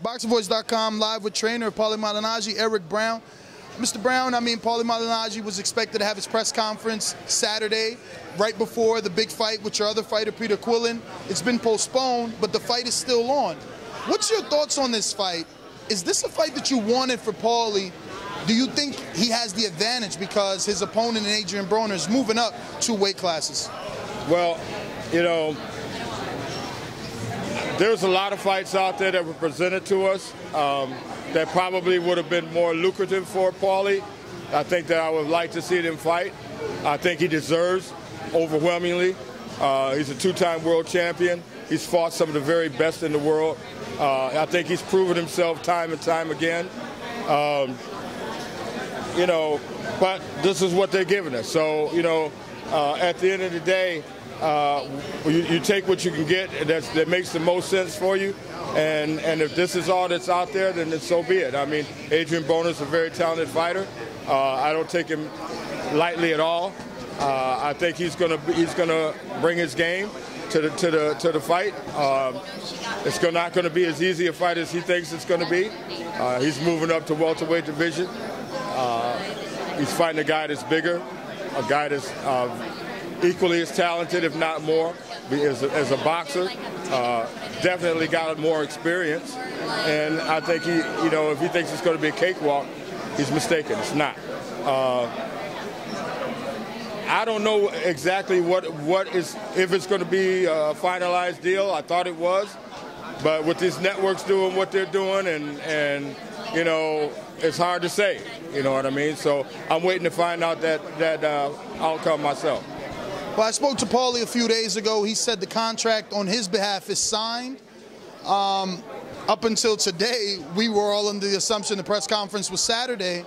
BoxingVoice.com live with trainer Paulie Malignaggi, Eric Brown. Mr. Brown, Paulie Malignaggi was expected to have his press conference Saturday, right before the big fight with your other fighter, Peter Quillen. It's been postponed, but the fight is still on. What's your thoughts on this fight? Is this a fight that you wanted for Paulie? Do you think he has the advantage because his opponent, Adrian Broner, is moving up 2 weight classes? Well, there's a lot of fights out there that were presented to us that probably would have been more lucrative for Paulie. I think that I would like to see them fight. I think he deserves overwhelmingly. He's a 2-time world champion. He's fought some of the very best in the world. I think he's proven himself time and time again. But this is what they're giving us. So, at the end of the day, you take what you can get that makes the most sense for you, and if this is all that's out there, then so be it. Adrian Broner is a very talented fighter. I don't take him lightly at all. I think he's gonna bring his game to the fight. It's not going to be as easy a fight as he thinks it's going to be. He's moving up to welterweight division. He's fighting a guy that's bigger, a guy that's equally as talented, if not more, as a boxer. Definitely got more experience, and I think if he thinks it's going to be a cakewalk, he's mistaken. It's not. I don't know exactly if it's going to be a finalized deal. I thought it was, but with these networks doing what they're doing, and it's hard to say. You know what I mean? So I'm waiting to find out that outcome myself. Well, I spoke to Paulie a few days ago. He said the contract on his behalf is signed. Up until today, we were all under the assumption the press conference was Saturday.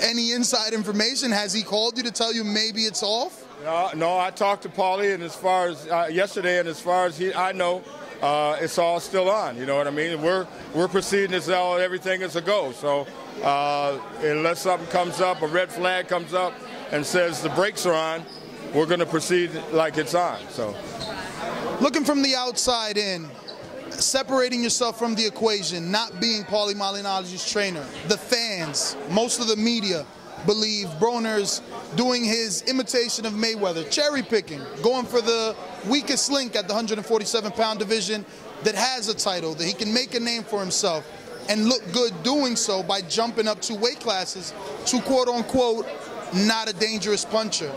Any inside information? Has he called you to tell you maybe it's off? No, I talked to Paulie, and as far as yesterday, and as far as I know, it's all still on. You know what I mean? We're proceeding as though everything is a go. So unless something comes up, a red flag comes up, and says the brakes are on, we're going to proceed like it's on. So, looking from the outside in, separating yourself from the equation, not being Paulie Malignaggi's trainer, the fans, most of the media believe Broner's doing his imitation of Mayweather, cherry picking, going for the weakest link at the 147-pound division that has a title, that he can make a name for himself and look good doing so by jumping up 2 weight classes to quote-unquote not a dangerous puncher.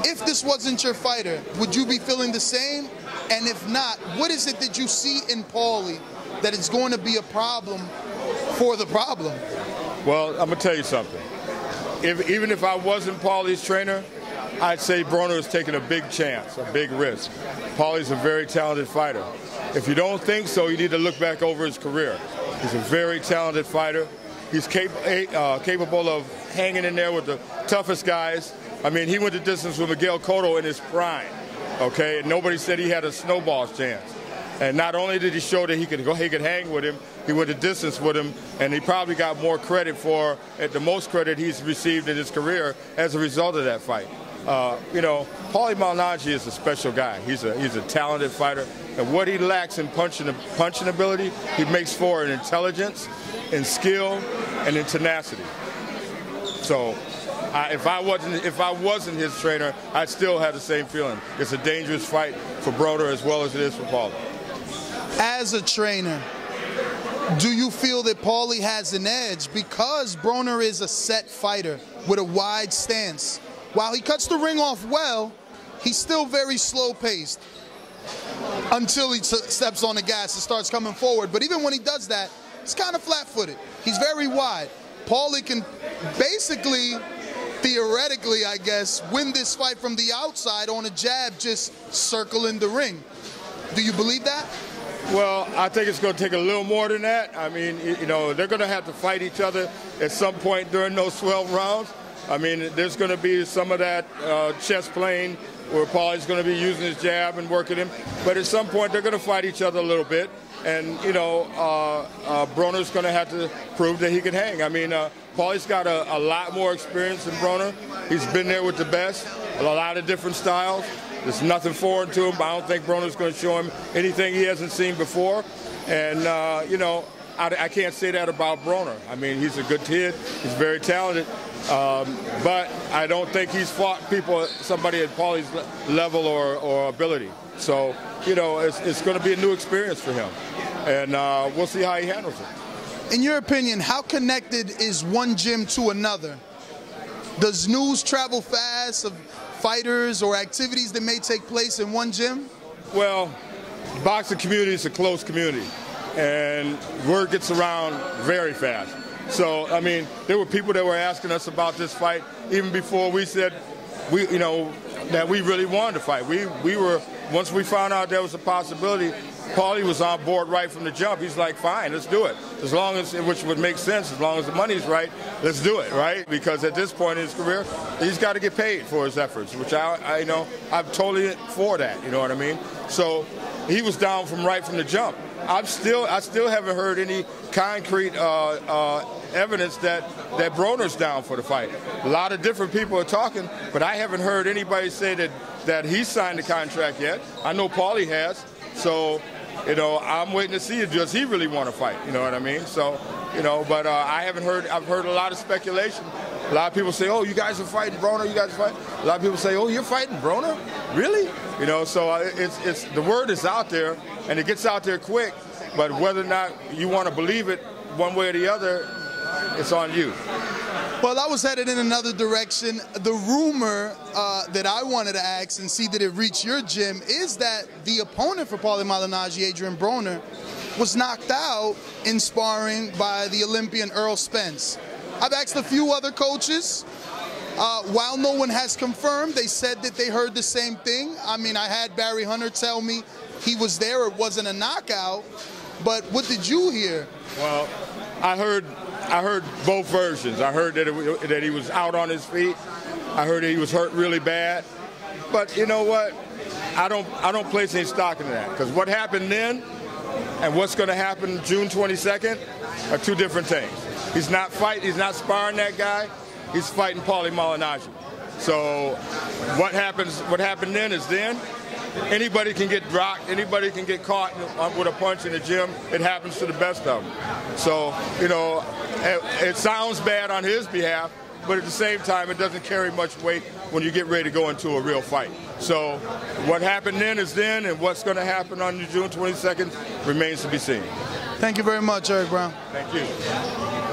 If this wasn't your fighter, would you be feeling the same? And if not, what is it that you see in Paulie that is going to be a problem for the problem? Well, I'm going to tell you something. Even if I wasn't Paulie's trainer, I'd say Broner is taking a big chance, a big risk. Paulie's a very talented fighter. If you don't think so, you need to look back over his career. He's a very talented fighter. He's capable of hanging in there with the toughest guys. He went the distance with Miguel Cotto in his prime. Okay, and nobody said he had a snowball's chance. And not only did he show that he could hang with him, he went the distance with him, and he probably got more credit the most credit he's received in his career as a result of that fight. Paulie Malignaggi is a special guy. He's a talented fighter, and what he lacks in punching ability, he makes for in intelligence, in skill, and in tenacity. So, if I wasn't his trainer, I'd still have the same feeling. It's a dangerous fight for Broner as well as it is for Paulie. As a trainer, do you feel that Paulie has an edge because Broner is a set fighter with a wide stance? While he cuts the ring off well, he's still very slow-paced until he steps on the gas and starts coming forward. But even when he does that, he's kind of flat-footed. He's very wide. Paulie can basically, theoretically, I guess, win this fight from the outside on a jab just circling the ring. Do you believe that? Well, I think it's going to take a little more than that. They're going to have to fight each other at some point during those 12 rounds. There's going to be some of that chess playing where Paulie's going to be using his jab and working him. But at some point, they're going to fight each other a little bit. And, Broner's going to have to prove that he can hang. Paulie's got a lot more experience than Broner. He's been there with the best, a lot of different styles. There's nothing foreign to him. I don't think Broner's going to show him anything he hasn't seen before. And, you know, I can't say that about Broner. I mean, he's a good kid. He's very talented. But I don't think he's fought somebody at Paulie's level or ability. So, you know, it's going to be a new experience for him. And we'll see how he handles it. In your opinion, how connected is one gym to another? Does news travel fast of fighters or activities that may take place in one gym? Well, the boxing community is a close community, and word gets around very fast. So, I mean, there were people that were asking us about this fight even before we said that we really wanted to fight. We were, once we found out there was a possibility, Paulie was on board right from the jump. He's like, fine, let's do it. As long as, which would make sense, as long as the money's right, let's do it, right? Because at this point in his career, he's got to get paid for his efforts, which I'm totally for that, you know what I mean? So he was down right from the jump. I still haven't heard any concrete evidence that Broner's down for the fight. A lot of different people are talking, but I haven't heard anybody say that he signed the contract yet. I know Paulie has, so, you know, I'm waiting to see does he really want to fight, you know what I mean? So, you know, but I haven't heard, I've heard a lot of speculation. A lot of people say, oh, you guys are fighting Broner, you guys are fighting. A lot of people say, oh, you're fighting Broner? Really? You know, so it's the word is out there, and it gets out there quick, but whether or not you want to believe it one way or the other, it's on you. Well, I was headed in another direction. The rumor that I wanted to ask and see that it reached your gym is that the opponent for Paulie Malignaggi, Adrian Broner, was knocked out in sparring by the Olympian Errol Spence. I've asked a few other coaches. While no one has confirmed, they said that they heard the same thing. I mean, I had Barry Hunter tell me he was there, it wasn't a knockout. But what did you hear? Well, I heard both versions. I heard that he was out on his feet. I heard that he was hurt really bad. But you know what? I don't place any stock in that, because what happened then and what's going to happen June 22nd are two different things. He's not sparring that guy. He's fighting Paulie Malignaggi. So what happened then is then. Anybody can get dropped. Anybody can get caught with a punch in the gym. It happens to the best of them. So, you know, it sounds bad on his behalf, but at the same time, it doesn't carry much weight when you get ready to go into a real fight. So what happened then is then, and what's going to happen on June 22nd remains to be seen. Thank you very much, Eric Brown. Thank you.